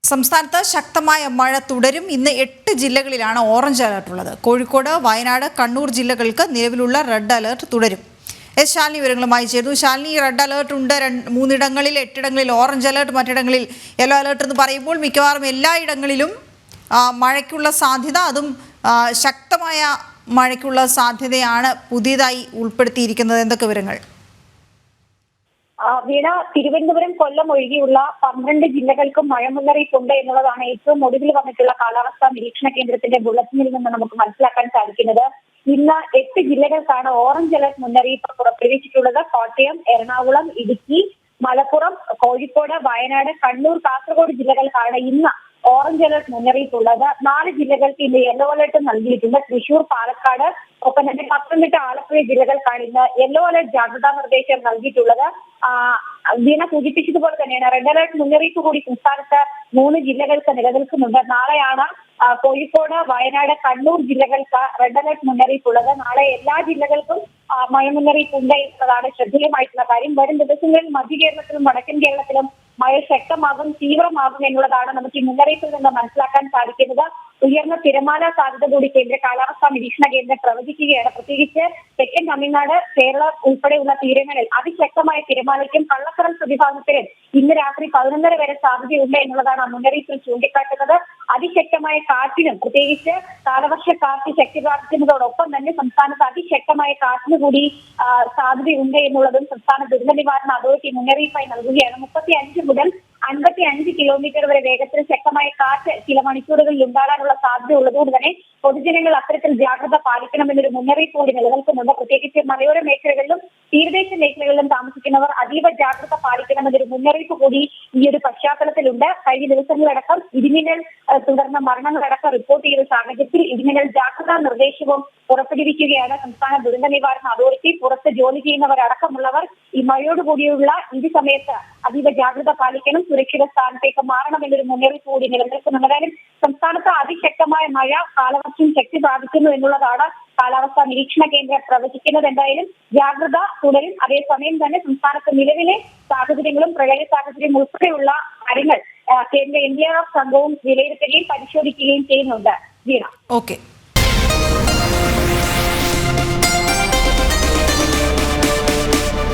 സംസ്ഥാനത്ത് ശക്തമായ മഴ തുടരും. ഇന്ന് 8 ജില്ലകളിലാണ് ഓറഞ്ച് അലർട്ട് ഉള്ളത്. കോഴിക്കോട്, വയനാട്, കണ്ണൂർ ജില്ലകൾക്ക് നിലവിലുള്ള റെഡ് അലർട്ട് തുടരും. ശാലിനി വിവരങ്ങളുമായി ചേർന്നു. ശാലിനി, റെഡ് അലർട്ട് ഉണ്ട് 3 ഇടങ്ങളിൽ, 8 ഇടങ്ങളിൽ ഓറഞ്ച് അലർട്ട്, മറ്റിടങ്ങളിൽ യെല്ലോ അലർട്ട് എന്ന് പറയുമ്പോൾ മിക്കവാറും എല്ലായിടങ്ങളിലും മഴയ്ക്കുള്ള സാധ്യത, അതും ശക്തമായ മഴയ്ക്കുള്ള സാധ്യതയാണ് പുതിയതായി ഉൾപ്പെടുത്തിയിരിക്കുന്നത്. എന്തൊക്കെ വിവരങ്ങൾ? വീണ, തിരുവനന്തപുരം, കൊല്ലം ഒഴികെയുള്ള 12 ജില്ലകൾക്കും മഴ മുന്നറിയിപ്പുണ്ട് എന്നുള്ളതാണ് ഏറ്റവും ഒടുവിൽ വന്നിട്ടുള്ള കാലാവസ്ഥാ നിരീക്ഷണ കേന്ദ്രത്തിന്റെ ബുള്ളറ്റിനിൽ നിന്ന് നമുക്ക് മനസ്സിലാക്കാൻ സാധിക്കുന്നത്. ഇന്ന് 8 ജില്ലകൾക്കാണ് ഓറഞ്ച് അലർട്ട് മുന്നറിയിപ്പ് പുറപ്പെടുവിച്ചിട്ടുള്ളത്. കോട്ടയം, എറണാകുളം, ഇടുക്കി, മലപ്പുറം, കോഴിക്കോട്, വയനാട്, കണ്ണൂർ, കാസർഗോഡ് ജില്ലകൾക്കാണ് ഇന്ന് ഓറഞ്ച് അലർട്ട് മുന്നറിയിപ്പുള്ളത്. 4 ജില്ലകൾക്ക് ഇന്ന് യെല്ലോ അലർട്ട് നൽകിയിട്ടുണ്ട്. തൃശൂർ, പാലക്കാട്, ഒപ്പം തന്നെ പത്തനംതിട്ട, ആലപ്പുഴ ജില്ലകൾക്കാണ് ഇന്ന് യെല്ലോ അലർട്ട് ജാഗ്രതാ നിർദ്ദേശം നൽകിയിട്ടുള്ളത്. വീണ സൂചിപ്പിച്ചതുപോലെ തന്നെയാണ് റെഡ് അലർട്ട് മുന്നറിയിപ്പ് കൂടി സംസ്ഥാനത്ത് 3 ജില്ലകൾക്ക് നിലനിൽക്കുന്നുണ്ട്. നാളെയാണ് കോഴിക്കോട്, വയനാട്, കണ്ണൂർ ജില്ലകൾക്ക് റെഡ് അലർട്ട് മുന്നറിയിപ്പുള്ളത്. നാളെ എല്ലാ ജില്ലകൾക്കും മഴ മുന്നറിയിപ്പ് ഉണ്ട് എന്നതാണ് ശ്രദ്ധേയമായിട്ടുള്ള കാര്യം. വരും ദിവസങ്ങളിൽ മധ്യ കേരളത്തിലും വടക്കൻ കേരളത്തിലും മഴ ശക്തമാകും, തീവ്രമാകും എന്നുള്ളതാണ് നമുക്ക് ഈ മുന്നറിയിപ്പിൽ നിന്ന് മനസ്സിലാക്കാൻ സാധിക്കുന്നത്. ഉയർന്ന തിരമാല സാധ്യത കൂടി കേന്ദ്ര കാലാവസ്ഥാ നിരീക്ഷണ കേന്ദ്രം പ്രവചിക്കുകയാണ്. പ്രത്യേകിച്ച് തെക്കൻ തമിഴ്നാട്, കേരളം ഉൾപ്പെടെയുള്ള തീരങ്ങളിൽ അതിശക്തമായ തിരമാലയ്ക്കും കള്ളക്കടൽ പ്രതിഭാസത്തിനും ഇന്ന് രാത്രി 11:30 വരെ സാധ്യതയുണ്ട് എന്നുള്ളതാണ് ആ മുന്നറിയിപ്പിൽ ചൂണ്ടിക്കാട്ടുന്നത്. അതിശക്തമായ കാറ്റിനും, പ്രത്യേകിച്ച് കാലവർഷ കാറ്റ് ശക്തി പ്രാപിക്കുന്നതോടൊപ്പം തന്നെ സംസ്ഥാനത്ത് അതിശക്തമായ കാറ്റിന് കൂടി സാധ്യതയുണ്ട് എന്നുള്ളതും സംസ്ഥാന ദുരന്ത നിവാരണ അതോറിറ്റി മുന്നറിയിപ്പായി നൽകുകയാണ്. 35 മുതൽ 55 കിലോമീറ്റർ വരെ വേഗത്തിൽ ശക്തമായ കാറ്റ് ചില മണിക്കൂറുകളിൽ ഉണ്ടാകാനുള്ള സാധ്യത ഉള്ളതുകൊണ്ട് തന്നെ പൊതുജനങ്ങൾ അത്തരത്തിൽ ജാഗ്രത പാലിക്കണമെന്നൊരു മുന്നറിയിപ്പ് കൂടി നിലനിൽക്കുന്നുണ്ട്. പ്രത്യേകിച്ച് മലയോര മേഖലകളിലും തീരദേശ മേഖലകളിലും താമസിക്കുന്നവർ അതീവ ജാഗ്രത പാലിക്കണമെന്നൊരു മുന്നറിയിപ്പ് കൂടി ഈ ഒരു പശ്ചാത്തലത്തിലുണ്ട്. കഴിഞ്ഞ ദിവസങ്ങളടക്കം ഇടിമിന്നൽ തുടർന്ന് മരണങ്ങളടക്കം റിപ്പോർട്ട് ചെയ്ത സാഹചര്യത്തിൽ ഇടിമിന്നൽ ജാഗ്രതാ നിർദ്ദേശവും പുറപ്പെടുവിക്കുകയാണ് സംസ്ഥാന ദുരന്ത നിവാരണ അതോറിറ്റി. പുറത്ത് ജോലി ചെയ്യുന്നവരടക്കമുള്ളവർ ഈ മഴയോട് കൂടിയുള്ള ഈ സമയത്ത് അതീവ ജാഗ്രത പാലിക്കണം, സുരക്ഷിത സ്ഥാനത്തേക്ക് മാറണമെന്നൊരു മുന്നറിയിപ്പ് കൂടി നിലനിൽക്കുന്നുണ്ട്. അതായത് സംസ്ഥാനത്ത് അതിശക്തമായ മഴ, കാലവർഷം ശക്തി പ്രാപിക്കുന്നു എന്നുള്ളതാണ് കാലാവസ്ഥാ നിരീക്ഷണ കേന്ദ്രം പ്രവചിക്കുന്നത്. എന്തായാലും ജാഗ്രത തുടരും. അതേസമയം തന്നെ സംസ്ഥാനത്ത് നിലവിലെ സാഹചര്യങ്ങളും പ്രളയ സാഹചര്യം ഉൾപ്പെടെയുള്ള കാര്യങ്ങൾ കേന്ദ്ര NDRF സംഘവും വിലയിരുത്തുകയും പരിശോധിക്കുകയും ചെയ്യുന്നുണ്ട്. വീണ. ഓക്കെ.